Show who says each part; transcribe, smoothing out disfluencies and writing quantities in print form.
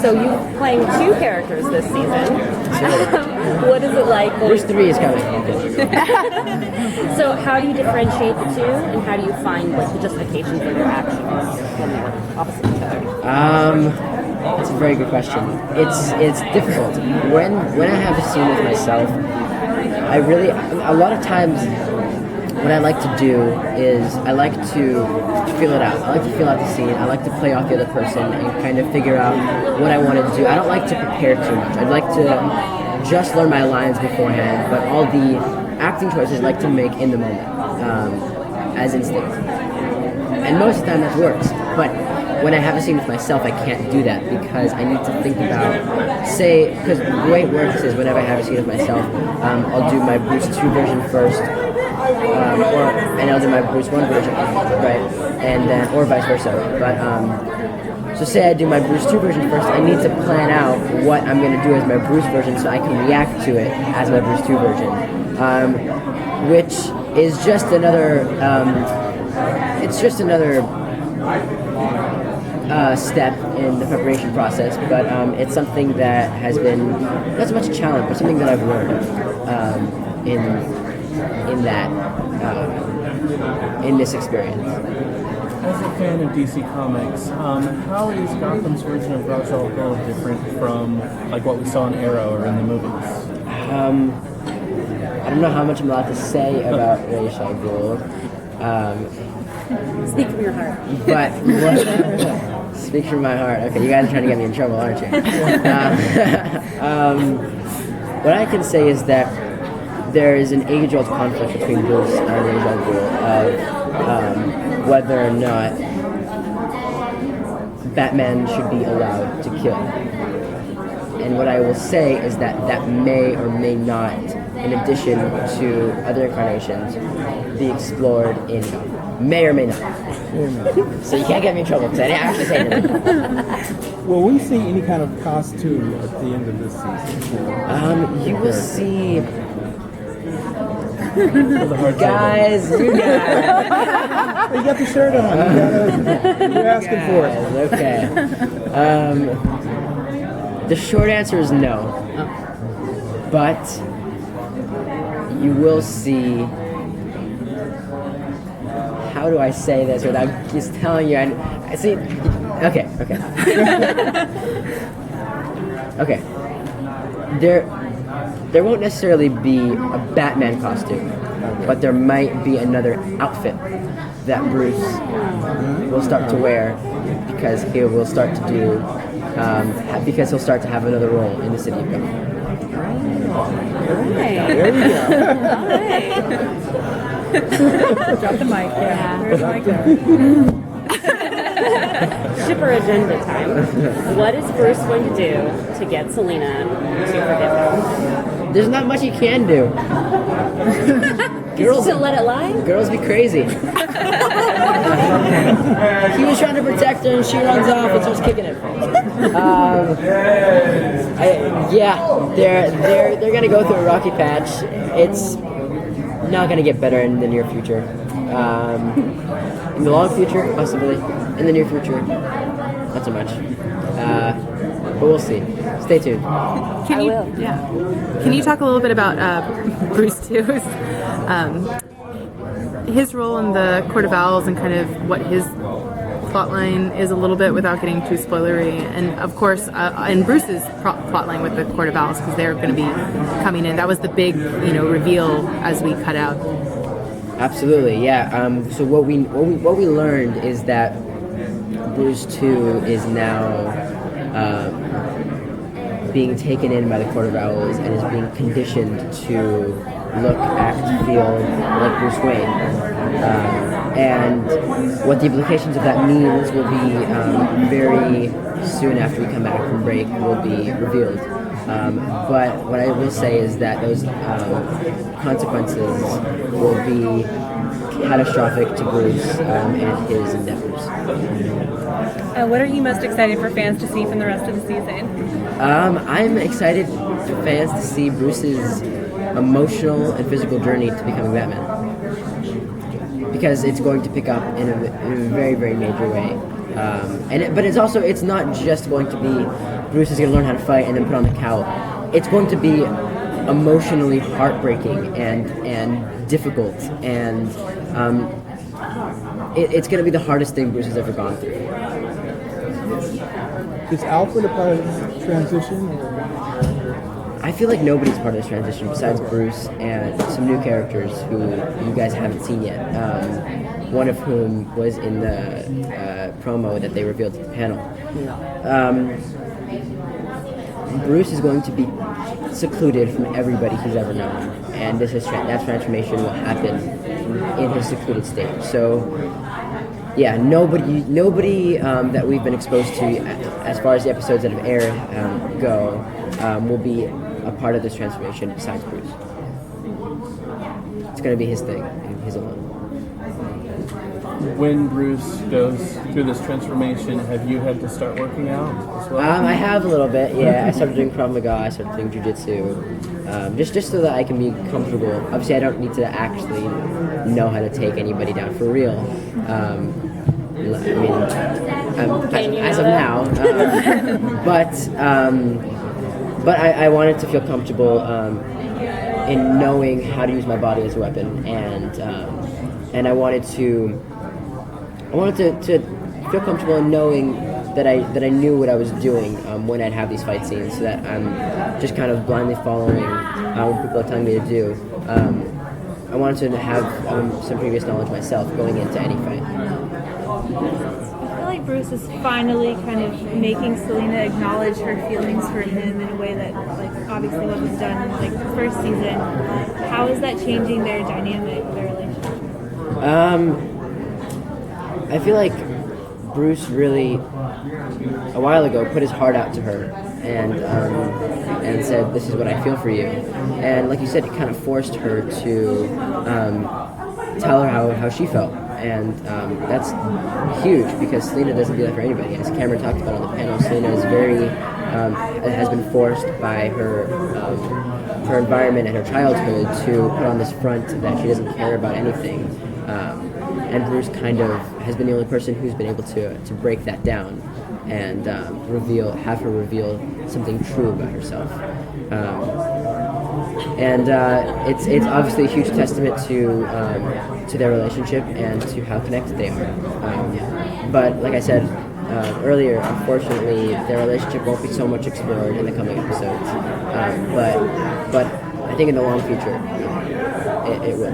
Speaker 1: So you're playing two characters this season. What is it like?
Speaker 2: Bruce 3 is coming.
Speaker 1: So how do you differentiate the two, and how do you find like the justification for their actions when they're opposite each other?
Speaker 2: That's a very good question. It's difficult. When I have a scene with myself, a lot of times what I like to do is I like to feel it out. I like to feel out the scene. I like to play off the other person and kind of figure out what I want to do. I don't like to prepare too much. I'd like to just learn my lines beforehand, but all the acting choices I like to make in the moment, as instinct. And most of the time that works. But when I have a scene with myself, I can't do that because I need to think about, because the way it works is whenever I have a scene with myself, I'll do my Bruce 2 version first, and I'll do my Bruce 1 version, right? And then, or vice versa. But so say I do my Bruce 2 version first, I need to plan out what I'm going to do as my Bruce version so I can react to it as my Bruce 2 version, which is just another, step in the preparation process, but it's something that has been not so much a challenge, but something that I've learned in this experience.
Speaker 3: As a fan of DC Comics, how is Gotham's version of Ra's al Ghul different from like what we saw in Arrow or in the movies?
Speaker 2: I don't know how much I'm allowed to say about Ra's al Ghul.
Speaker 1: Speak from your heart.
Speaker 2: But speak from my heart. Okay, you guys are trying to get me in trouble, aren't you? What I can say is that there is an age-old conflict between Bruce and Ra's al Ghul of whether or not Batman should be allowed to kill. And what I will say is that may or may not, in addition to other incarnations, be explored in Gotham. May or may not. So you can't get me in trouble because I didn't actually say anything.
Speaker 3: Will we see any kind of costume at the end of this season?
Speaker 2: You will see... Guys, you guys.
Speaker 3: You got the shirt on. You're asking for it.
Speaker 2: Okay. The short answer is no. But you will see. How do I say this without just telling you? I see. Okay. Okay. There won't necessarily be a Batman costume, but there might be another outfit that Bruce will start to wear because he will start to do, because he'll start to have another role in the city of Gotham.
Speaker 3: There we go.
Speaker 4: Drop the mic. Yeah. Where's the mic?
Speaker 1: Shipper agenda time. What is Bruce going to do to get Selina to forgive him?
Speaker 2: There's not much he can do.
Speaker 1: Girls to let it lie?
Speaker 2: Girls be crazy. He was trying to protect her, and she runs off and starts kicking him. They're gonna go through a rocky patch. It's not gonna get better in the near future. In the long future, possibly. In the near future, not so much. But we'll see. Stay tuned.
Speaker 4: Can you talk a little bit about Bruce 2's his role in the Court of Owls and kind of what his plotline is a little bit without getting too spoilery, and of course and Bruce's plotline with the Court of Owls because they're going to be coming in. That was the big reveal as we cut out.
Speaker 2: Absolutely, yeah. So what we learned is that Bruce 2 is now being taken in by the Court of Owls and is being conditioned to look, act, feel like Bruce Wayne. And what the implications of that means will be very soon after we come back from break will be revealed. But what I will say is that those consequences will be catastrophic to Bruce and his endeavors.
Speaker 4: What are you most excited for fans to see from the rest of the season?
Speaker 2: I'm excited for fans to see Bruce's emotional and physical journey to becoming Batman. Because it's going to pick up in a very, very major way But it's not just going to be Bruce is going to learn how to fight and then put on the cowl. It's going to be emotionally heartbreaking and difficult, and it's going to be the hardest thing Bruce has ever gone through.
Speaker 5: Is Alfred a part of this transition?
Speaker 2: I feel like nobody's part of this transition besides Bruce and some new characters who you guys haven't seen yet. One of whom was in the promo that they revealed at the panel. Bruce is going to be secluded from everybody he's ever known, and that transformation will happen in his secluded state. So, yeah, nobody that we've been exposed to, as far as the episodes that have aired go, will be a part of this transformation besides Bruce. It's going to be his thing, and his alone.
Speaker 3: When Bruce goes through this transformation, have you had to start working out as well?
Speaker 2: I have a little bit, yeah. I started doing Krav Maga, I started doing Jiu-Jitsu, just so that I can be comfortable. Obviously, I don't need to actually know how to take anybody down for real. I mean, as of now. But I wanted to feel comfortable in knowing how to use my body as a weapon, and I wanted to feel comfortable in knowing that I knew what I was doing when I'd have these fight scenes, so that I'm just kind of blindly following what people are telling me to do. I wanted to have some previous knowledge myself going into any fight.
Speaker 6: I feel like Bruce is finally kind of making Selina acknowledge her feelings for him in a way that, like, obviously what was done in like the first season. How is that changing their dynamic, their relationship?
Speaker 2: I feel like Bruce really, a while ago, put his heart out to her and said, "This is what I feel for you." And like you said, it kind of forced her to tell her how she felt. And that's huge, because Selina doesn't do that for anybody. As Cameron talked about on the panel, Selina is has been forced by her environment and her childhood to put on this front that she doesn't care about anything. And Bruce kind of has been the only person who's been able to break that down and have her reveal something true about herself. It's obviously a huge testament to their relationship and to how connected they are. But like I said earlier, unfortunately, their relationship won't be so much explored in the coming episodes. But I think in the long future, it will.